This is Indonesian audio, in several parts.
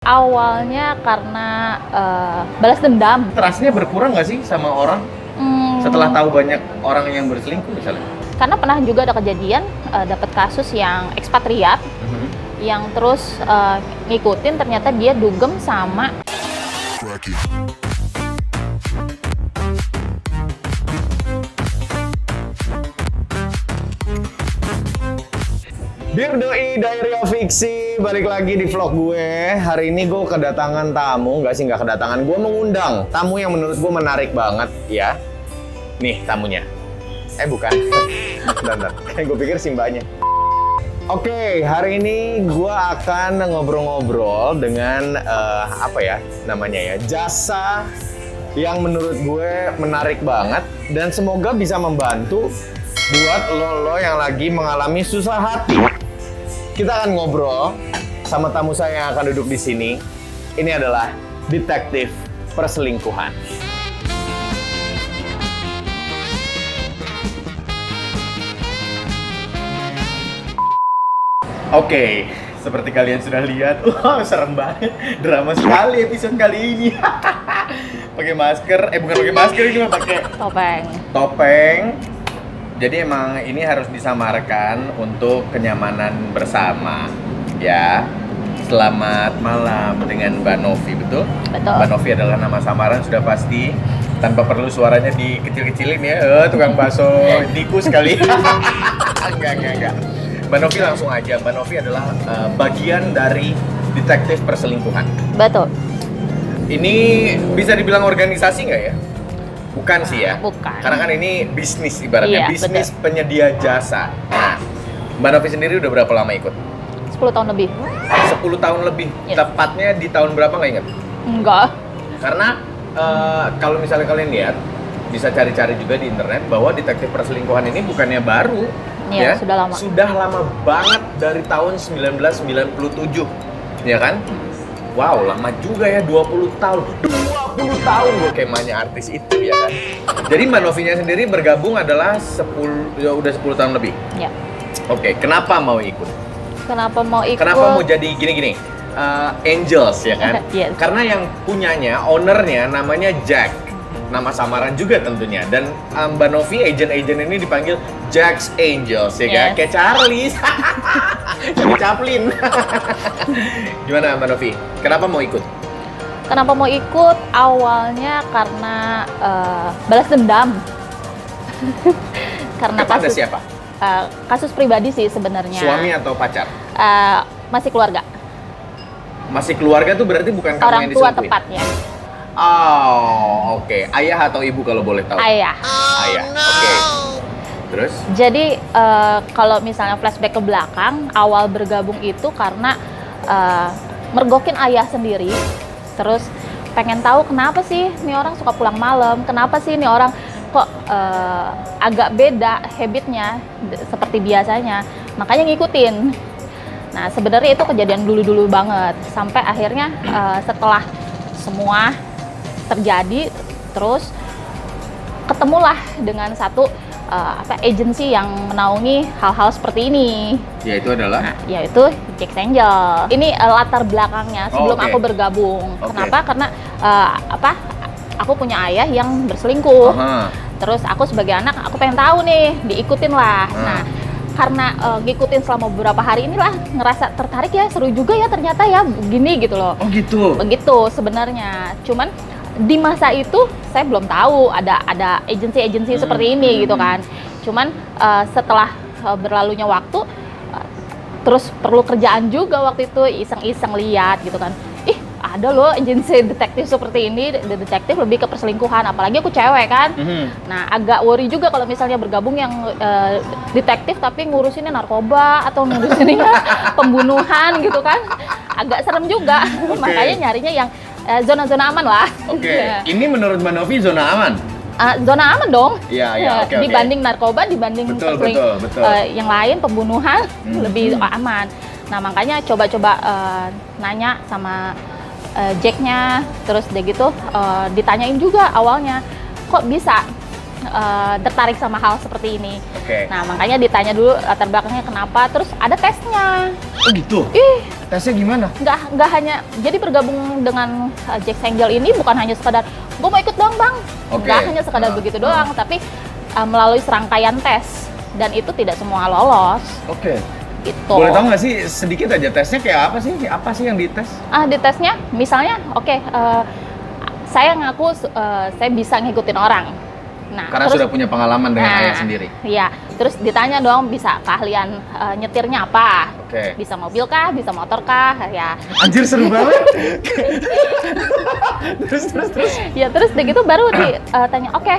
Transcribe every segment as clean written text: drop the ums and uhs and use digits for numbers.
Awalnya karena balas dendam. Trust-nya berkurang nggak sih sama orang setelah tahu banyak orang yang berselingkuh misalnya? Karena pernah juga ada kejadian dapat kasus yang ekspatriat yang terus ngikutin, ternyata dia dugem sama Dear Doi, Diary of Fiksi, balik lagi di vlog gue. Hari ini gue kedatangan tamu, nggak kedatangan, gue mengundang tamu yang menurut gue menarik banget, ya. Nih tamunya. Bukan. Bentar, gue pikir Simbanya. Oke, hari ini gue akan ngobrol-ngobrol dengan jasa yang menurut gue menarik banget dan semoga bisa membantu buat lo yang lagi mengalami susah hati. Kita akan ngobrol sama tamu saya yang akan duduk di sini. Ini adalah detektif perselingkuhan. Oke, seperti kalian sudah lihat, serem banget, drama sekali episode kali ini. Pakai masker, bukan pakai masker, ini mah pakai topeng. Jadi emang ini harus disamarkan untuk kenyamanan bersama, ya. Selamat malam dengan Mbak Novi, betul? Betul. Mbak Novi adalah nama samaran sudah pasti, tanpa perlu suaranya dikecil-kecilin ya. Tukang bakso tikus kali. Enggak. Mbak Novi langsung aja. Mbak Novi adalah bagian dari detektif perselingkuhan. Betul. Ini bisa dibilang organisasi nggak ya? Bukan sih ya? Bukan. Karena kan ini bisnis ibaratnya, Iya, bisnis betul. penyedia jasa. Nah, Mbak Novi sendiri udah berapa lama ikut? 10 tahun lebih. 10 tahun lebih. Yes. Tepatnya di tahun berapa nggak ingat? Enggak. Karena kalau misalnya kalian lihat, bisa cari-cari juga di internet bahwa detektif perselingkuhan ini bukannya baru. Iya, sudah lama. Sudah lama banget dari tahun 1997. Ya kan? Wow, lama juga ya, 20 tahun. 20 tahun gue kemanya artis itu, ya kan? Jadi Mbak Novinya sendiri bergabung adalah udah 10 tahun lebih? Ya. Oke, kenapa mau ikut? Kenapa mau ikut? Kenapa mau jadi gini-gini? Angels, ya kan? Yes. Karena yang punyanya, ownernya namanya Jack. Nama samaran juga tentunya. Dan Mbak Novi, agent-agent ini dipanggil Jack's Angels, ya kan? Yes. Kayak Charlie. Charlie Chaplin. Gimana Mbak Novi? Kenapa mau ikut? Kenapa mau ikut? Awalnya karena balas dendam. Karena Kepada kasus siapa? kasus pribadi sih sebenarnya. Suami atau pacar? Masih keluarga. Masih keluarga tuh berarti bukan kamu Orang yang tua diselingkuhin? tepatnya. Oh, oke. Ayah atau ibu kalau boleh tahu? Ayah. Ayah, oke. Terus? Jadi kalau misalnya flashback ke belakang, awal bergabung itu karena mergokin ayah sendiri. Terus pengen tahu kenapa sih nih orang suka pulang malam, kenapa sih nih orang kok agak beda habitnya seperti biasanya. Makanya ngikutin. Nah sebenarnya itu kejadian dulu-dulu banget. Sampai akhirnya setelah semua terjadi, terus ketemulah dengan satu agensi yang menaungi hal-hal seperti ini. Yaitu adalah? Nah, yaitu Jack's Angel. Ini latar belakangnya sebelum oke. aku bergabung. Oke. Kenapa? Karena aku punya ayah yang berselingkuh. Aha. Terus aku sebagai anak, aku pengen tahu nih, diikutin lah. Nah, karena ngikutin selama beberapa hari inilah ngerasa tertarik ya, seru juga ya ternyata ya begini gitu loh. Oh gitu? Begitu sebenarnya. Cuman di masa itu saya belum tahu ada agensi-agensi seperti ini gitu kan. Cuman setelah berlalunya waktu, terus perlu kerjaan juga waktu itu, iseng-iseng lihat gitu kan. Ih, ada loh agensi detektif seperti ini, detektif lebih ke perselingkuhan, apalagi aku cewek kan. Nah, agak worry juga kalau misalnya bergabung yang detektif tapi ngurusinnya narkoba atau ngurusinnya pembunuhan gitu kan. Agak serem juga. Oke. Makanya nyarinya yang zona-zona aman lah. Oke, ini menurut Mbak Novi zona aman? Zona aman dong. Iya, oke. Dibanding narkoba, dibanding Betul. yang lain, pembunuhan lebih aman. Nah makanya coba-coba nanya sama Jacknya, terus dia gitu ditanyain juga awalnya, kok bisa tertarik sama hal seperti ini. Oke. Nah, makanya ditanya dulu latar belakangnya kenapa, terus ada tesnya. Oh gitu? Ih, Tesnya gimana? nggak hanya, jadi bergabung dengan Jack's Angel ini bukan hanya sekadar, gue mau ikut doang bang. Oke. Nggak hanya sekadar begitu doang, tapi melalui serangkaian tes. Dan itu tidak semua lolos. Oke. Gitu. Boleh tahu nggak sih sedikit aja tesnya kayak apa sih? Apa sih yang dites? Di tesnya, misalnya, saya ngaku saya bisa ngikutin orang. Nah, Karena sudah punya pengalaman dengan ayah sendiri. Iya, terus ditanya dong bisa keahlian nyetirnya apa? Oke. Bisa mobil kah? Bisa motor kah? Ya. Anjir seru banget. terus. Ya terus udah gitu baru ditanya, oke,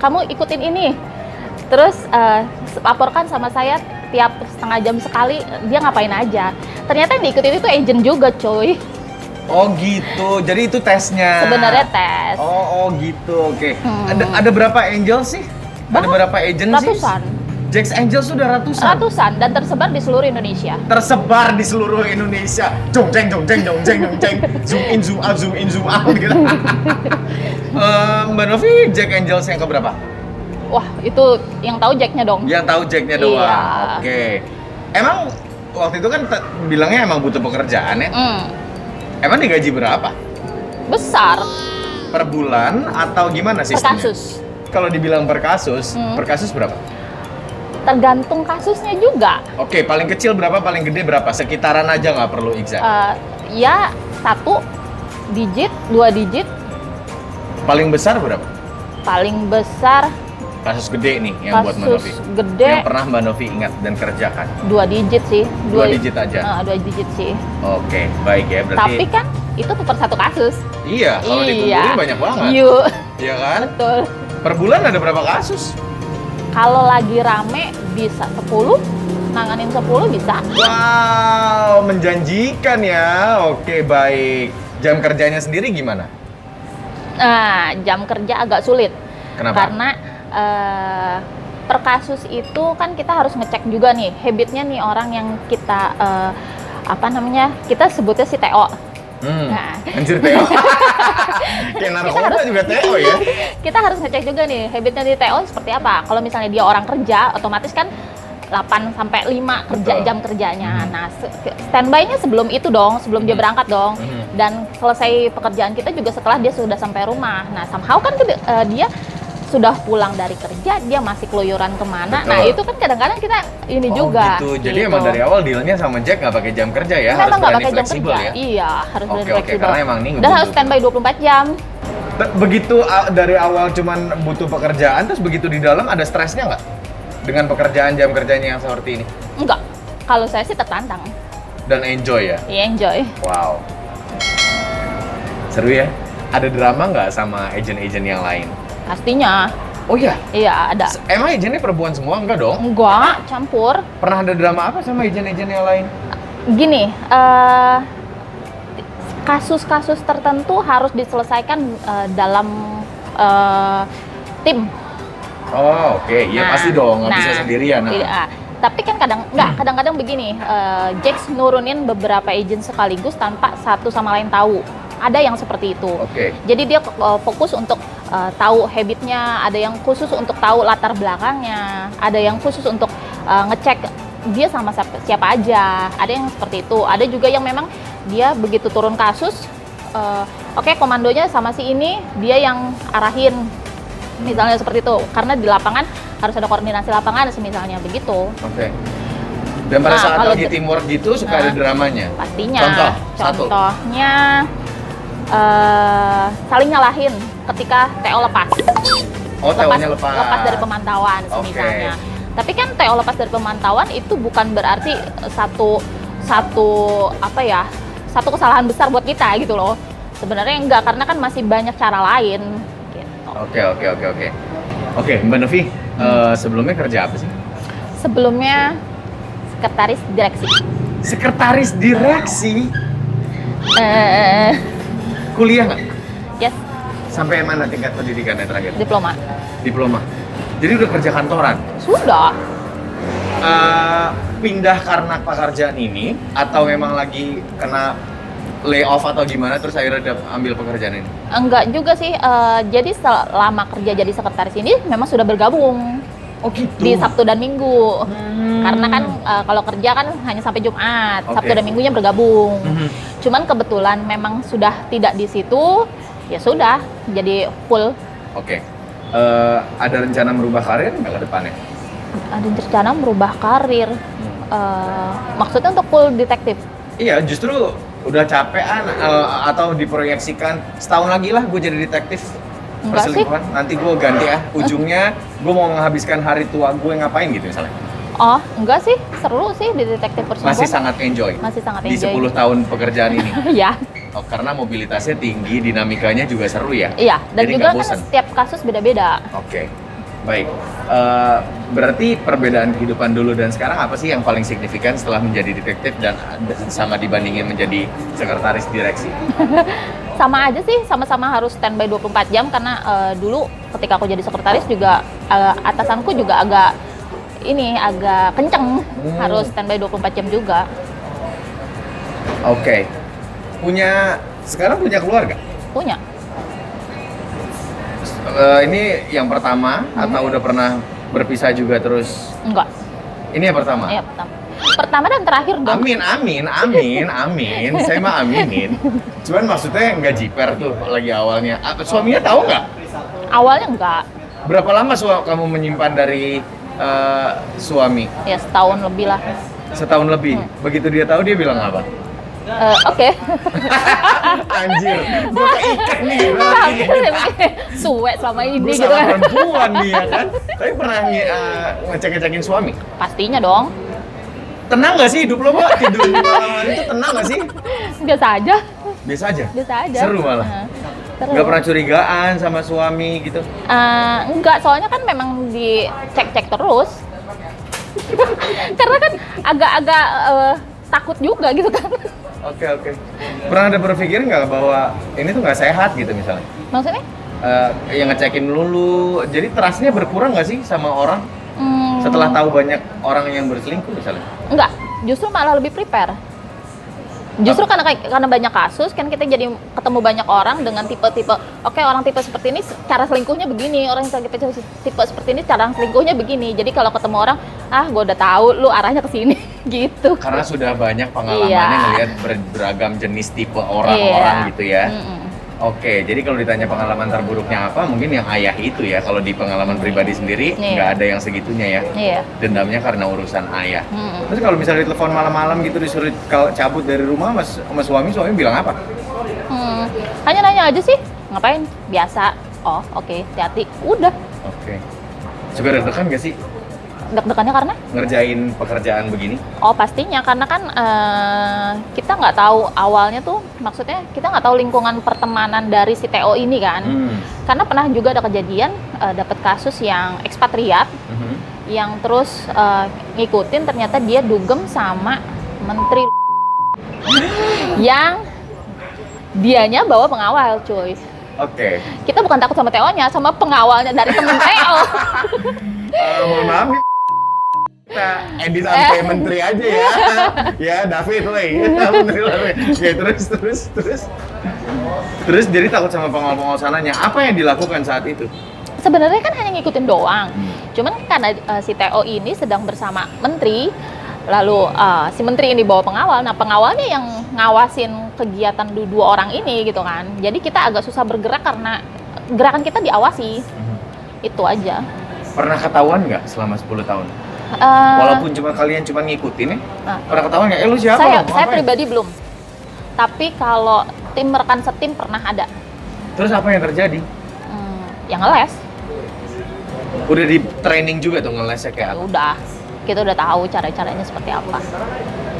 kamu ikutin ini. Terus laporkan sama saya tiap setengah jam sekali dia ngapain aja. Ternyata yang diikutin itu agent juga, coy. Oh gitu. Jadi itu tesnya. Sebenarnya tes. Oh gitu. Oke. Ada berapa angel sih? Ada berapa agent sih? Ratusan. Jack's Angel sudah ratusan. Ratusan dan tersebar di seluruh Indonesia. Tersebar di seluruh Indonesia. Jong jeng. Zoom in, zoom out gitu. Mbak Novi, Jack Angels yang keberapa? Wah, itu yang tahu Jacknya dong. Yang tahu Jacknya doang. Iya. Oke. Emang waktu itu kan bilangnya emang butuh pekerjaan ya? Emang digaji berapa? Besar. Per bulan atau gimana Per sistemnya? kasus. Kalau dibilang per kasus berapa? Tergantung kasusnya juga. Oke, paling kecil berapa, paling gede berapa? Sekitaran aja nggak perlu exact. Ya 1 digit, 2 digit. Paling besar berapa? Paling besar Kasus gede nih yang buat Mbak Novi. kasus gede Yang pernah Mbak Novi ingat dan kerjakan. 2 digit sih. 2 digit aja? 2 digit sih. Oke, baik ya. Berarti Tapi kan itu per satu kasus. iya, kalau dikumpulin banyak banget. Yuk. Iya kan? Betul. Per bulan ada berapa kasus? Kalau lagi rame bisa 10, nanganin 10 bisa. Wow, menjanjikan ya. Oke, baik. Jam kerjanya sendiri gimana? Nah, jam kerja agak sulit. Kenapa? Karena per kasus itu kan kita harus ngecek juga nih habitnya nih orang yang kita kita sebutnya si TO. Nah. Anjir TO. Kayak narkoba juga TO ya. Kita harus ngecek juga nih habitnya di TO seperti apa. Kalau misalnya dia orang kerja, otomatis kan 8 sampai 5 jam kerjanya. Nah, standby-nya sebelum itu dong, sebelum dia berangkat dong. Dan selesai pekerjaan kita juga setelah dia sudah sampai rumah. Nah, somehow kan dia sudah pulang dari kerja, dia masih keluyuran kemana. Nah, itu kan kadang-kadang kita ini juga. Gitu. Jadi emang dari awal dealnya sama Jack nggak pakai jam kerja ya? Memang nggak pakai jam fleksibel kerja. ya? Iya, harus berani Oke, fleksibel. karena emang ini Dan harus standby 24 jam. Begitu dari awal cuman butuh pekerjaan, terus begitu di dalam ada stresnya nggak? Dengan pekerjaan jam kerjanya yang seperti ini? Enggak. Kalau saya sih tertantang. Dan enjoy ya? Iya, enjoy. Wow. Seru ya? Ada drama nggak sama agent-agent yang lain? Pastinya. Oh iya? Iya, ada. Emang agentnya perempuan semua? Enggak dong? Enggak, campur. Pernah ada drama apa sama agent-agent yang lain? Gini, kasus-kasus tertentu harus diselesaikan dalam tim. Oh oke, iya pasti dong, nggak bisa sendirian. Tidak. Tapi kan kadang-kadang begini, Jax nurunin beberapa agent sekaligus tanpa satu sama lain tahu. Ada yang seperti itu. Oke. Jadi dia fokus untuk tahu habitnya, ada yang khusus untuk tahu latar belakangnya, ada yang khusus untuk ngecek dia sama siapa aja, ada yang seperti itu. Ada juga yang memang dia begitu turun kasus, komandonya sama si ini, dia yang arahin, misalnya seperti itu. Karena di lapangan harus ada koordinasi lapangan, misalnya begitu. Oke. Dan pada saat lagi teamwork gitu suka ada dramanya? Pastinya. Contohnya? Saling nyalahin ketika TO lepas. Oh, TO-nya lepas. Lepas dari pemantauan, misalnya. Tapi kan TO lepas dari pemantauan itu bukan berarti satu kesalahan besar buat kita gitu loh. Sebenarnya enggak, karena kan masih banyak cara lain. Gitu. Oke. Oke, Mbak Novi, sebelumnya kerja apa sih? Sebelumnya sekretaris direksi. Sekretaris direksi? Kuliah nggak? Yes. Sampai mana tingkat pendidikannya terakhir? Diploma. Jadi udah kerja kantoran? Sudah. Pindah karena pekerjaan ini atau memang lagi kena layoff atau gimana terus akhirnya ambil pekerjaan ini? Enggak juga sih, jadi selama kerja jadi sekretaris ini memang sudah bergabung Oh gitu? di Sabtu dan Minggu. Karena kan kalau kerja kan hanya sampai Jumat, Sabtu dan Minggunya bergabung. Cuman kebetulan memang sudah tidak di situ, ya sudah jadi full. Oke. Ada rencana merubah karir nggak ke depannya? Ada rencana merubah karir. Maksudnya untuk full detektif? Iya, justru udah capean atau diproyeksikan setahun lagi lah gue jadi detektif Enggak sih. perselingkuhan. Nanti gue ganti ujungnya gue mau menghabiskan hari tua gue ngapain gitu misalnya. Oh, enggak sih, seru sih di detektif perselingkuhan. Masih sangat enjoy. Masih sangat Di enjoy. 10 tahun pekerjaan ini. Iya. Oh, karena mobilitasnya tinggi, dinamikanya juga seru ya. Iya, dan Jadi juga nggak kan bosan. setiap kasus beda-beda. Oke, baik. Berarti perbedaan kehidupan dulu dan sekarang apa sih yang paling signifikan setelah menjadi detektif dan sama dibandingin menjadi sekretaris direksi? Sama aja sih, sama-sama harus standby 24 jam karena dulu ketika aku jadi sekretaris juga atasanku juga agak kenceng, harus standby 24 jam juga. Oke. Sekarang punya keluarga? Punya. Ini yang pertama atau udah pernah berpisah juga terus? Enggak. Ini yang pertama? Iya, pertama dan terakhir dong. Amin. Saya mah aminin. Cuman maksudnya nggak jiper tuh lagi awalnya. Suaminya tahu nggak? Awalnya enggak. Berapa lama kamu menyimpan dari suami? Ya setahun lebih lah. Setahun lebih. Begitu dia tahu dia bilang apa? Oke. Anjir, gue keikat nih. Suwe selama ini Gue gitu sama kan. perempuan nih ya kan. Tapi pernah ngecek-ngecekin suami? Pastinya dong. Tenang nggak sih hidup lo, Mbak? Tidur malam itu tenang nggak sih? Biasa aja. Biasa aja? Biasa aja. Seru malah? Seru. Nggak pernah curigaan sama suami gitu? Enggak, soalnya kan memang dicek-cek terus. Karena kan agak-agak takut juga gitu kan. Oke. Pernah ada berpikir nggak bahwa ini tuh nggak sehat gitu misalnya? Maksudnya? Yang ngecekin dulu, jadi trust-nya berkurang nggak sih sama orang? Setelah tahu banyak orang yang berselingkuh misalnya? Enggak, justru malah lebih prepare. Justru karena banyak kasus kan kita jadi ketemu banyak orang dengan tipe-tipe. Oke, orang tipe seperti ini cara selingkuhnya begini, orang tipe seperti ini cara selingkuhnya begini. Jadi kalau ketemu orang, gue udah tahu lu arahnya ke sini gitu. Karena sudah banyak pengalamannya ngelihat beragam jenis tipe orang-orang gitu ya. Oke, jadi kalau ditanya pengalaman terburuknya apa, mungkin yang ayah itu ya. Kalau di pengalaman pribadi sendiri, nggak ada yang segitunya ya. Iya. Dendamnya karena urusan ayah. Terus kalau misalnya ditelepon malam-malam gitu disuruh cabut dari rumah, sama suami bilang apa? Hanya nanya aja sih, ngapain? Biasa. Oh, oke, hati-hati. Udah. Oke. Suka deg-degan nggak sih Deg-degannya karena? ngerjain pekerjaan begini? Oh pastinya, karena kan kita nggak tahu awalnya tuh, maksudnya kita nggak tahu lingkungan pertemanan dari si TO ini kan. Karena pernah juga ada kejadian, dapat kasus yang ekspatriat, yang terus ngikutin ternyata dia dugem sama menteri yang dianya bawa pengawal cuy. Oke. Kita bukan takut sama TO-nya, sama pengawalnya dari temen TO. Mohon maaf nih. Kita edit sampai menteri aja ya. Ya, David, woi. Ya, terus jadi takut sama pengawal-pengawal sananya. Apa yang dilakukan saat itu? Sebenarnya kan hanya ngikutin doang. Cuman karena si TO ini sedang bersama menteri, lalu si menteri ini bawa pengawal. Nah, pengawalnya yang ngawasin kegiatan dua orang ini gitu kan. Jadi kita agak susah bergerak karena gerakan kita diawasi. Itu aja. Pernah ketahuan nggak selama 10 tahun? Walaupun kalian cuma ngikutin ya, pernah ketahuan nggak? Lu siapa? Saya pribadi belum. Tapi kalau tim rekan setim pernah ada. Terus apa yang terjadi? Yang ngeles. Udah di training juga tuh ngelesnya kayak apa? Udah. Kita udah tahu cara-caranya seperti apa.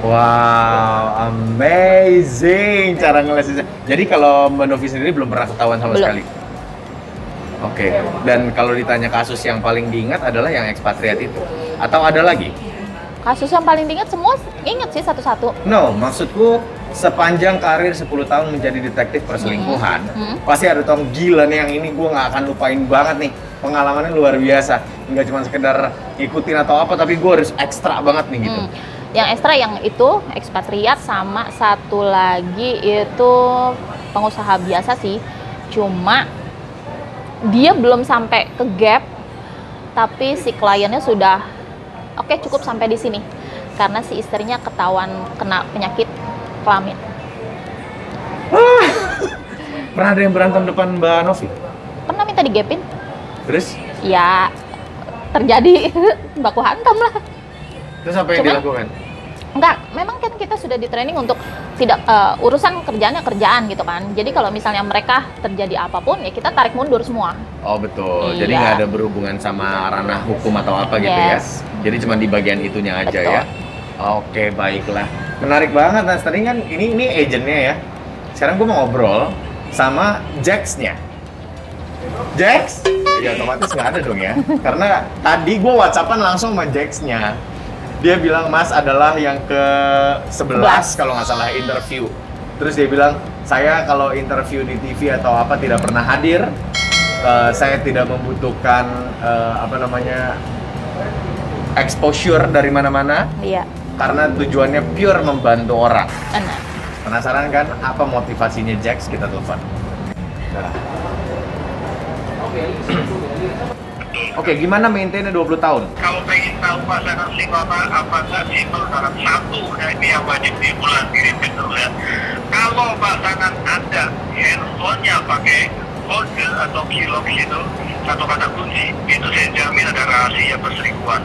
Wow, amazing cara ngelesnya. Jadi kalau Mbak Novi sendiri belum pernah ketahuan sama Belum. sekali? Oke, dan kalau ditanya kasus yang paling diingat adalah yang ekspatriat itu? Atau ada lagi? Kasus yang paling diingat semua ingat sih satu-satu. No, maksudku sepanjang karir 10 tahun menjadi detektif perselingkuhan, pasti ada tong gila nih yang ini gue nggak akan lupain banget nih. Pengalamannya luar biasa. Nggak cuma sekedar ngikutin atau apa, tapi gue harus ekstra banget nih gitu. Yang ekstra yang itu ekspatriat, sama satu lagi itu pengusaha biasa sih. Cuma dia belum sampai ke gap, tapi si kliennya sudah oke, cukup sampai di sini karena si istrinya ketahuan kena penyakit kelamin. Pernah ada yang berantem depan Mbak Novi? Pernah minta digepin? Terus? Ya terjadi baku hantam lah. Terus apa yang Cuman, dilakukan? Enggak, memang kan kita sudah di training untuk tidak urusan kerjaannya kerjaan gitu kan. Jadi kalau misalnya mereka terjadi apapun ya kita tarik mundur semua. Oh betul, Iya. jadi nggak ada berhubungan sama ranah hukum atau apa gitu ya? Yes. Jadi cuma di bagian itunya aja Betul. ya? Oke, baiklah. Menarik banget, Mas. Tadi kan ini agentnya ya. Sekarang gue mau ngobrol sama Jax-nya. Jax? Ya otomatis nggak ada dong ya. Karena tadi gue WhatsAppan langsung sama Jax-nya. Dia bilang Mas adalah yang ke-11 kalau nggak salah interview. Terus dia bilang, saya kalau interview di TV atau apa tidak pernah hadir. Saya tidak membutuhkan exposure dari mana-mana. Iya, Karena tujuannya pure membantu orang. benar. Penasaran kan apa motivasinya Jax? Kita telepon. Nah. Oke, gimana maintainnya 20 tahun? Kalau pengen tahu pasangan single apa nggak single dalam satu, ya ini yang wajib diulang kirim dulu ya. Kalau pasangan Anda handphonenya pakai kode atau kilok gitu, satu kata kunci, itu saya jamin ada rahasia perselingkuhan.